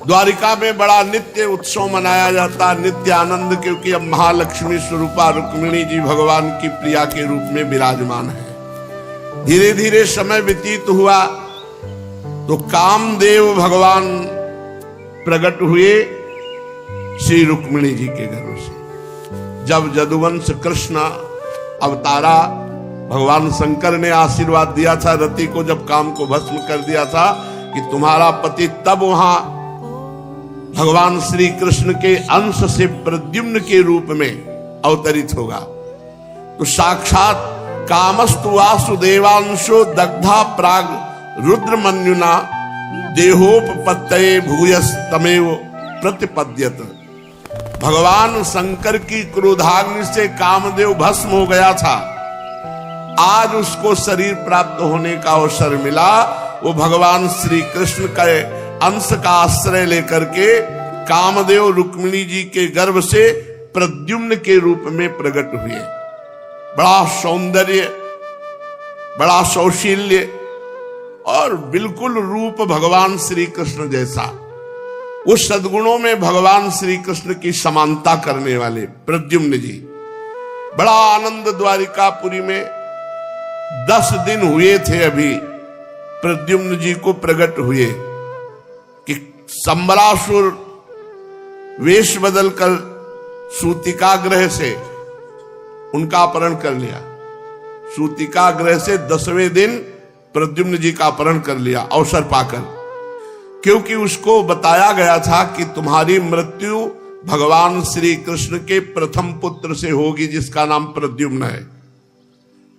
द्वारिका में बड़ा नित्य उत्सव मनाया जाता, नित्य आनंद, क्योंकि अब महालक्ष्मी स्वरूपा रुक्मिणी जी भगवान की प्रिया के रूप में विराजमान है। धीरे धीरे समय व्यतीत हुआ तो कामदेव भगवान प्रकट हुए श्री रुक्मिणी जी के गर्भ से। जब यदुवंश कृष्ण अवतारा, भगवान शंकर ने आशीर्वाद दिया था रति को, जब काम को भस्म कर दिया था कि तुम्हारा पति तब वहां भगवान श्री कृष्ण के अंश से प्रद्युम्न के रूप में अवतरित होगा। तो साक्षात कामस्तु वासुदेवांशो दग्धा प्राग रुद्रमन्युना देहोपपत्तये भूयस्तमेव प्रतिपद्यत। भगवान शंकर की क्रोधाग्नि से कामदेव भस्म हो गया था, आज उसको शरीर प्राप्त होने का अवसर मिला। वो भगवान श्री कृष्ण के अंश का आश्रय लेकर के कामदेव रुक्मिणी जी के गर्भ से प्रद्युम्न के रूप में प्रकट हुए। बड़ा सौंदर्य, बड़ा सौशील्य और बिल्कुल रूप भगवान श्री कृष्ण जैसा। उस सद्गुणों में भगवान श्री कृष्ण की समानता करने वाले प्रद्युम्न जी। बड़ा आनंद द्वारिकापुरी में 10 दिन हुए थे अभी प्रद्युम्न जी को प्रकट हुए कि संबरासुर वेश बदलकर सूतिका ग्रह से उनका अपहरण कर लिया। सूतिका ग्रह से 10वें दिन प्रद्युम्न जी का अपहरण कर लिया अवसर पाकर, क्योंकि उसको बताया गया था कि तुम्हारी मृत्यु भगवान श्री कृष्ण के प्रथम पुत्र से होगी जिसका नाम प्रद्युम्न है।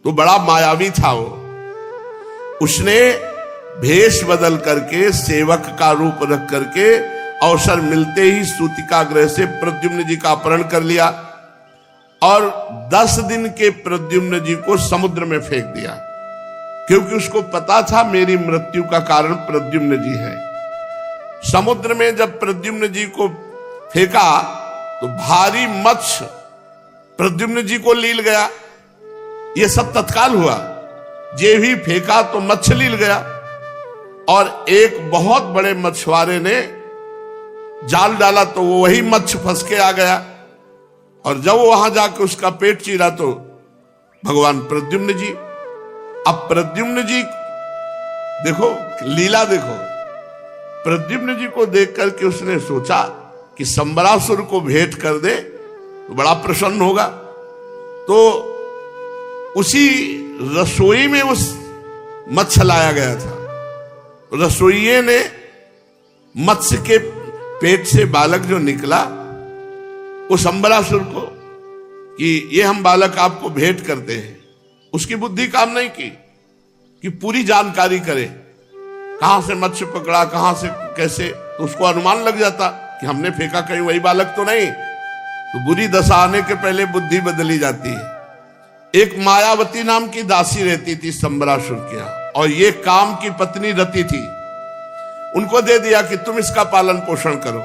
तो बड़ा मायावी था वो। उसने भेष बदल करके सेवक का रूप रख करके अवसर मिलते ही सूतिका ग्रह से प्रद्युम्न जी का अपहरण कर लिया और 10 दिन के प्रद्युम्न जी को समुद्र में फेंक दिया, क्योंकि उसको पता था मेरी मृत्यु का कारण प्रद्युम्न जी है। समुद्र में जब प्रद्युम्न जी को फेंका तो भारी मत्स्य प्रद्युम्न जी को लील गया। ये सब तत्काल हुआ, जे भी फेंका तो मत्स्य लील गया और एक बहुत बड़े मछुआरे ने जाल डाला तो वो वही मत्स्य फंस के आ गया और जब वो वहां जाकर उसका पेट चीरा तो भगवान प्रद्युम्न जी। अब प्रद्युम्न जी देखो, लीला देखो, प्रद्युम्न जी को देख करके उसने सोचा कि संबरासुर को भेंट कर दे तो बड़ा प्रसन्न होगा। तो उसी रसोई में उस मत्स्य लाया गया था। रसोइये ने मत्स्य के पेट से बालक जो निकला उस अंबरासुर को कि ये हम बालक आपको भेंट करते हैं, उसकी बुद्धि काम नहीं की कि पूरी जानकारी करे, कहां से मत्स्य पकड़ा, कहां से कैसे, तो उसको अनुमान लग जाता कि हमने फेंका कहीं वही बालक तो नहीं। तो बुरी दशा आने के पहले बुद्धि बदली जाती है। एक मायावती नाम की दासी रहती थी संबरासुर के यहां और ये काम की पत्नी रति थी। उनको दे दिया कि तुम इसका पालन पोषण करो।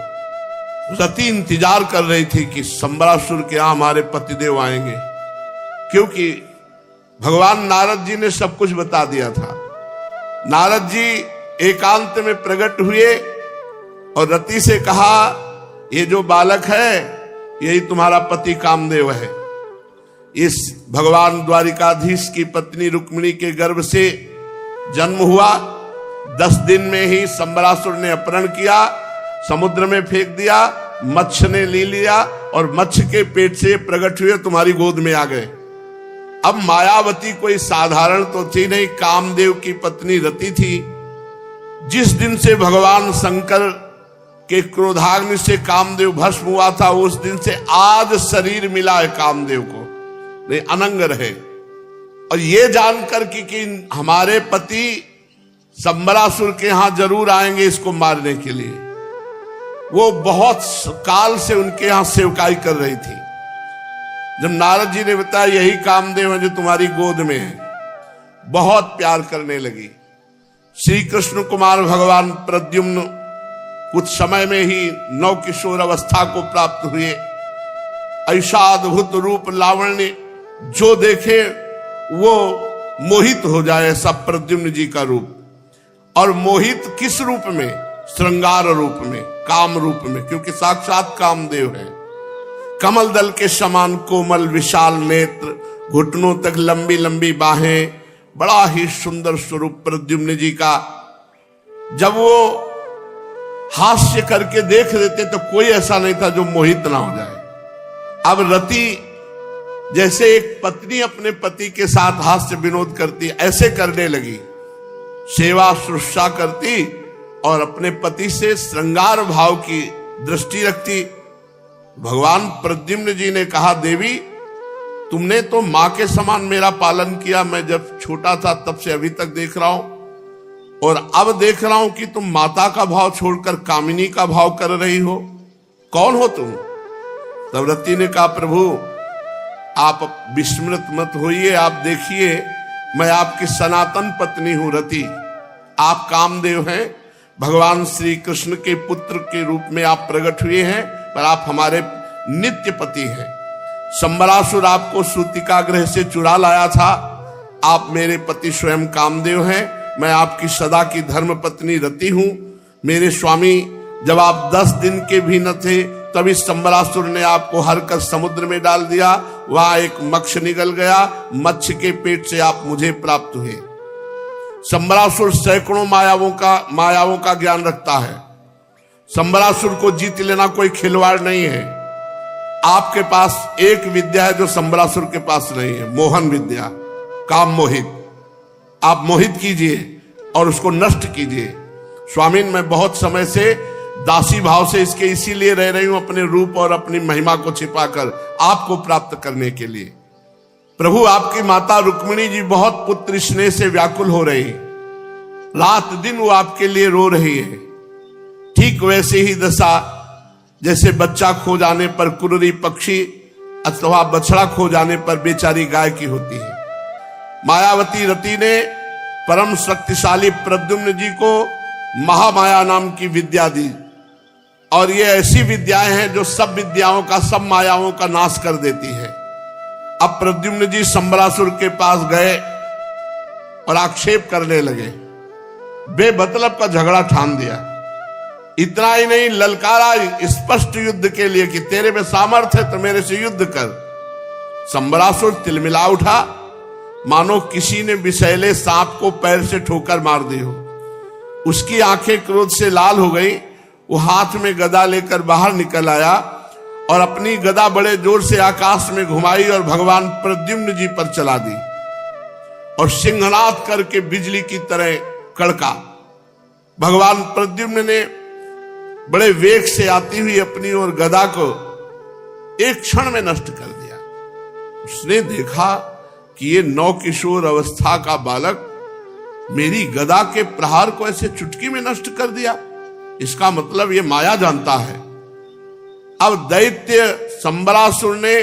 रति इंतजार कर रही थी कि संबरासुर के यहां हमारे पतिदेव आएंगे, क्योंकि भगवान नारद जी ने सब कुछ बता दिया था। नारद जी एकांत में प्रकट हुए और रति से कहा, ये जो बालक है यही तुम्हारा पति कामदेव है। इस भगवान द्वारिकाधीश की पत्नी रुक्मिणी के गर्भ से जन्म हुआ। 10 दिन में ही संबरासुर ने अपहरण किया, समुद्र में फेंक दिया, मत्स्य ने ले लिया और मत्स्य के पेट से प्रकट हुए तुम्हारी गोद में आ गए। अब मायावती कोई साधारण तो थी नहीं, कामदेव की पत्नी रति थी। जिस दिन से भगवान शंकर के क्रोधाग्नि से कामदेव भस्म हुआ था उस दिन से आज शरीर मिला है कामदेव को, नहीं अनंग रहे। और ये जानकर कि हमारे पति संबरासुर के यहां जरूर आएंगे इसको मारने के लिए, वो बहुत काल से उनके यहां सेवकाई कर रही थी। जब नारद जी ने बताया यही कामदेव है जो तुम्हारी गोद में है, बहुत प्यार करने लगी। श्री कृष्ण कुमार भगवान प्रद्युम्न कुछ समय में ही नव किशोर अवस्था को प्राप्त हुए। ऐसा अद्भुत रूप लावण्य जो देखे वो मोहित हो जाए, सब प्रद्युम्न जी का रूप। और मोहित किस रूप में? श्रृंगार रूप में, काम रूप में, क्योंकि साक्षात कामदेव है। कमल दल के समान कोमल विशाल नेत्र, घुटनों तक लंबी लंबी बाहें, बड़ा ही सुंदर स्वरूप प्रद्युम्न जी का। जब वो हास्य करके देख देते तो कोई ऐसा नहीं था जो मोहित ना हो जाए। अब रति जैसे एक पत्नी अपने पति के साथ हास्य विनोद करती, ऐसे करने लगी, सेवा शुश्रूषा करती और अपने पति से श्रृंगार भाव की दृष्टि रखती। भगवान प्रद्युम्न जी ने कहा, देवी तुमने तो मां के समान मेरा पालन किया, मैं जब छोटा था तब से अभी तक देख रहा हूं, और अब देख रहा हूं कि तुम माता का भाव छोड़कर कामिनी का भाव कर रही हो, कौन हो तुम? तब रति ने कहा, प्रभु आप विस्मृत मत होइए, आप देखिए मैं आपकी सनातन पत्नी हूं रति, आप कामदेव हैं, भगवान श्री कृष्ण के पुत्र के रूप में आप प्रकट हुए हैं, पर आप हमारे नित्य पति हैं। संबरासुर आपको सूतिका गृह से चुरा लाया था, आप मेरे पति स्वयं कामदेव हैं, मैं आपकी सदा की धर्म पत्नी रति हूं। मेरे स्वामी जब आप 10 दिन के भी न थे तभी संबरासुर ने आपको हर कर समुद्र में डाल दिया, वहां एक मत्स्य निकल गया, मत्स्य के पेट से आप मुझे प्राप्त हुए। संबरासुर सैकड़ों मायावों का ज्ञान रखता है। संबरासुर को जीत लेना कोई खिलवाड़ नहीं है। आपके पास एक विद्या है जो संबरासुर के पास नहीं है, मोहन विद्या, काम मोहित। आप मोहित कीजिए और उसको नष्ट कीजिए। स्वामी मैं बहुत समय से दासी भाव से इसके इसीलिए रह रही हूं, अपने रूप और अपनी महिमा को छिपाकर आपको प्राप्त करने के लिए। प्रभु आपकी माता रुक्मिणी जी बहुत पुत्र स्नेह से व्याकुल हो रही, रात दिन वो आपके लिए रो रही है। ठीक वैसे ही दशा जैसे बच्चा खो जाने पर कुररी पक्षी अथवा बछड़ा खो जाने पर बेचारी गाय की होती है। मायावती रति ने परम शक्तिशाली प्रद्युम्न जी को महामाया नाम की विद्या दी, और ये ऐसी विद्याएं हैं जो सब विद्याओं का, सब मायाओं का नाश कर देती है। अब प्रद्युम्न जी संबरासुर के पास गए और आक्षेप करने लगे, बेमतलब का झगड़ा ठान दिया। इतना ही नहीं, ललकारा स्पष्ट युद्ध के लिए कि तेरे में सामर्थ्य है तो मेरे से युद्ध कर। संबरासुर तिलमिला उठा, मानो किसी ने विषैले सांप को पैर से ठोकर मार दी हो। उसकी आंखें क्रोध से लाल हो गई, वो हाथ में गदा लेकर बाहर निकल आया और अपनी गदा बड़े जोर से आकाश में घुमाई और भगवान प्रद्युम्न जी पर चला दी, और सिंहनाद करके बिजली की तरह कड़का। भगवान प्रद्युम्न ने बड़े वेग से आती हुई अपनी ओर गदा को एक क्षण में नष्ट कर दिया। उसने देखा कि ये नवकिशोर अवस्था का बालक मेरी गदा के प्रहार को ऐसे चुटकी में नष्ट कर दिया, इसका मतलब ये माया जानता है। अब दैत्य संबरासुर ने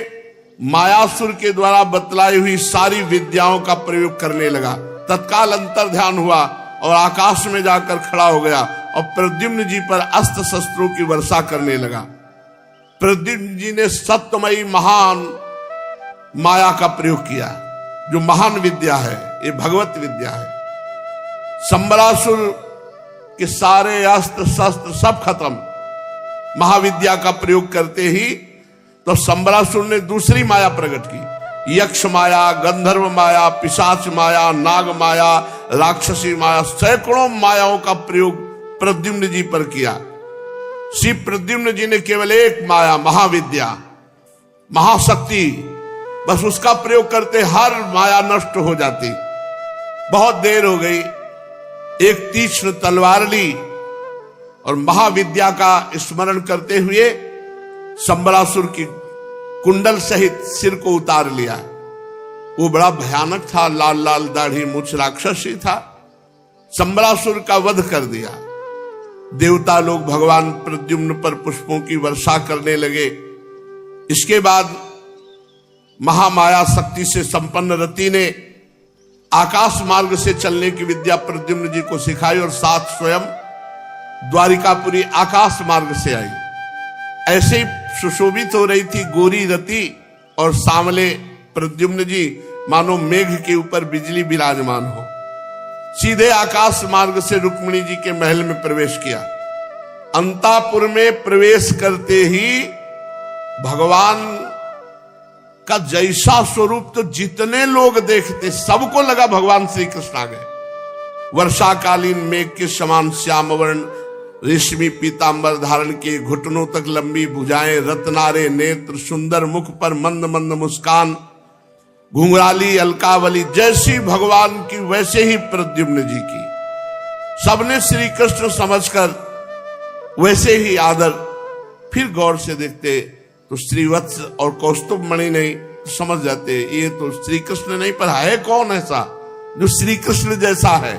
मायासुर के द्वारा बतलाई हुई सारी विद्याओं का प्रयोग करने लगा। तत्काल अंतर ध्यान हुआ और आकाश में जाकर खड़ा हो गया और प्रद्युम्न जी पर अस्त्र शस्त्रों की वर्षा करने लगा। प्रद्युम्न जी ने सत्यमयी महान माया का प्रयोग किया, जो महान विद्या है, ये भगवत विद्या है। संबरासुर के सारे अस्त्र शस्त्र सब खत्म। महाविद्या का प्रयोग करते ही तो संबरासुर ने दूसरी माया प्रकट की, यक्ष माया, गंधर्व माया, पिशाच माया, नाग माया, राक्षसी माया, सैकड़ों मायाओं का प्रयोग प्रद्युम्न जी पर किया। श्री प्रद्युम्न जी ने केवल एक माया, महाविद्या, महाशक्ति, बस उसका प्रयोग करते हर माया नष्ट हो जाती। बहुत देर हो गई, एक तीक्ष्ण तलवार ली और महाविद्या का स्मरण करते हुए संबरासुर की कुंडल सहित सिर को उतार लिया। वो बड़ा भयानक था, लाल लाल दाढ़ी मूछ राक्षसी था। संबरासुर का वध कर दिया। देवता लोग भगवान प्रद्युम्न पर पुष्पों की वर्षा करने लगे। इसके बाद महामाया शक्ति से संपन्न रति ने आकाश मार्ग से चलने की विद्या प्रद्युम्न जी को सिखाई और साथ स्वयं द्वारिकापुरी आकाश मार्ग से आई। ऐसे ही सुशोभित हो रही थी गोरी रति और सांवले प्रद्युम्न जी, मानो मेघ के ऊपर बिजली विराजमान हो। सीधे आकाश मार्ग से रुक्मिणी जी के महल में प्रवेश किया। अंतापुर में प्रवेश करते ही भगवान का जैसा स्वरूप तो जितने लोग देखते सबको लगा भगवान श्री कृष्ण आ गए। वर्षाकालीन मेघ के समान श्याम वर्ण, रेशमी पीतांबर धारण किए, घुटनों तक लंबी भुजाएं, रत्नारे नेत्र, सुंदर मुख पर मंद मंद मुस्कान, घुंघराली अलकावली, जैसी भगवान की वैसे ही प्रद्युम्न जी की। सबने श्री कृष्ण समझकर वैसे ही आदर। फिर गौर से देखते तो श्रीवत्स और कौस्तुभ मणि नहीं, तो समझ जाते ये तो श्री कृष्ण नहीं, पर है कौन ऐसा जो श्री कृष्ण जैसा है।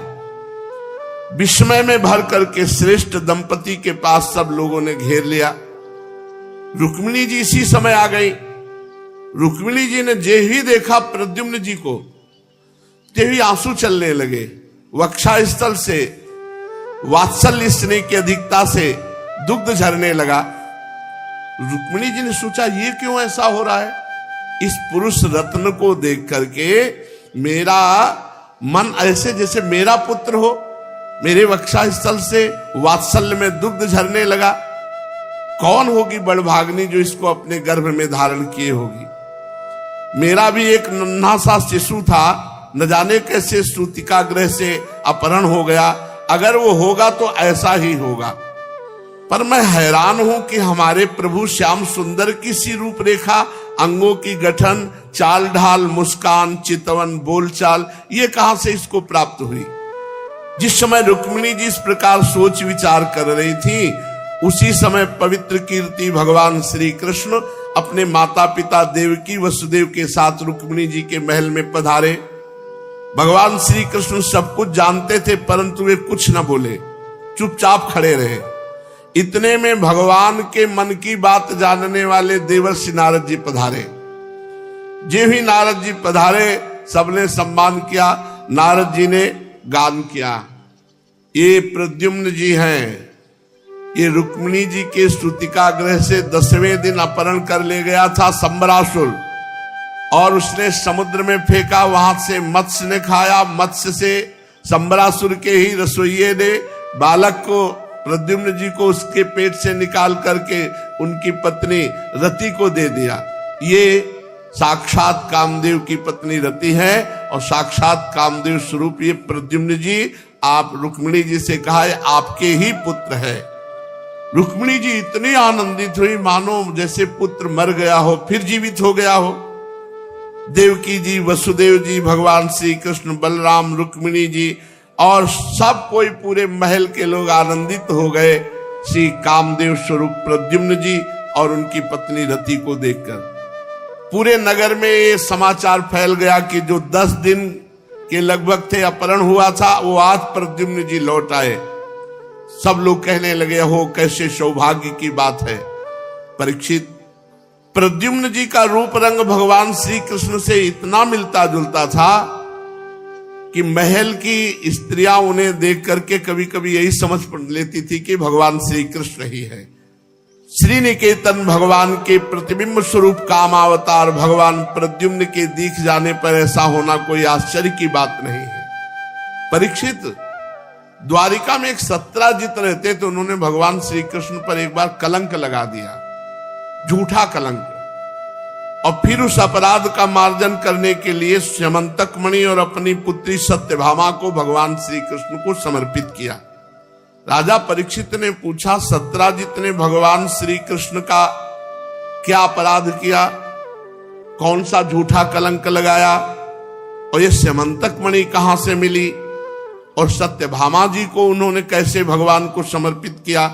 विस्मय में भर करके श्रेष्ठ दंपति के पास सब लोगों ने घेर लिया। रुक्मिणी जी इसी समय आ गई। रुक्मिणी जी ने जे ही देखा प्रद्युम्न जी को, ते ही आंसू चलने लगे। वक्षस्थल से वात्सल्य स्नेह की अधिकता से दुग्ध झरने लगा। रुक्मिणी जी ने सोचा ये क्यों ऐसा हो रहा है। इस पुरुष रत्न को देख करके मेरा मन ऐसे जैसे मेरा पुत्र हो, मेरे वक्षस्थल से वात्सल्य में दुग्ध झरने लगा। कौन होगी बड़भाग्नि जो इसको अपने गर्भ में धारण किए होगी। मेरा भी एक नन्हा सा शिशु था, न जाने कैसे सूतिकागृह से अपहरण हो गया। अगर वो होगा तो ऐसा ही होगा। पर मैं हैरान हूं कि हमारे प्रभु श्याम सुंदर की सी रूपरेखा, अंगों की गठन, चाल ढाल, मुस्कान, चितवन, बोलचाल, ये कहां से इसको प्राप्त हुई। जिस समय रुक्मिणी जी इस प्रकार सोच विचार कर रही थी, उसी समय पवित्र कीर्ति भगवान श्री कृष्ण अपने माता पिता देवकी वसुदेव के साथ रुक्मिणी जी के महल में पधारे। भगवान श्री कृष्ण सब कुछ जानते थे, परंतु वे कुछ न बोले, चुपचाप खड़े रहे। इतने में भगवान के मन की बात जानने वाले देवर्षि नारद जी पधारे। जे भी नारद जी पधारे, सबने सम्मान किया। नारद जी ने गान किया, ये प्रद्युम्न जी हैं, ये रुक्मिणी जी के स्तुतिकागृह से 10वें दिन अपहरण कर ले गया था संबरासुर, और उसने समुद्र में फेंका। वहां से मत्स्य ने खाया। मत्स्य से संबरासुर के ही रसोइये ने बालक को, प्रद्युम्न जी को, उसके पेट से निकाल करके उनकी पत्नी रति को दे दिया। ये साक्षात कामदेव की पत्नी रति है और साक्षात कामदेव स्वरूप ये प्रद्युम्न जी। आप रुक्मिणी जी से कहा है आपके ही पुत्र है। रुक्मिणी जी इतनी आनंदित हुई मानो जैसे पुत्र मर गया हो फिर जीवित हो गया हो। देवकी जी, वसुदेव जी, भगवान श्री कृष्ण, बलराम, रुक्मिणी जी और सब कोई पूरे महल के लोग आनंदित हो गए श्री कामदेव स्वरूप प्रद्युम्न जी और उनकी पत्नी रति को देखकर। पूरे नगर में ये समाचार फैल गया कि जो 10 दिन के लगभग थे अपहरण हुआ था, वो आज प्रद्युम्न जी लौट आए। सब लोग कहने लगे हो कैसे सौभाग्य की बात है। परीक्षित, प्रद्युम्न जी का रूप रंग भगवान श्री कृष्ण से इतना मिलता जुलता था कि महल की स्त्रियां उन्हें देख करके कभी कभी यही समझ लेती थी कि भगवान श्री कृष्ण ही है। श्री निकेतन भगवान के प्रतिबिंब स्वरूप कामावतार भगवान प्रद्युम्न के दिख जाने पर ऐसा होना कोई आश्चर्य की बात नहीं है। परीक्षित, द्वारिका में एक सत्राजित रहते थे, उन्होंने भगवान श्री कृष्ण पर एक बार कलंक लगा दिया, झूठा कलंक, और फिर उस अपराध का मार्जन करने के लिए स्यमंतक मणि और अपनी पुत्री सत्यभामा को भगवान श्री कृष्ण को समर्पित किया। राजा परीक्षित ने पूछा, सत्राजित ने भगवान श्री कृष्ण का क्या अपराध किया, कौन सा झूठा कलंक लगाया, और ये स्यमंतक मणि कहां से मिली, और सत्यभामा जी को उन्होंने कैसे भगवान को समर्पित किया।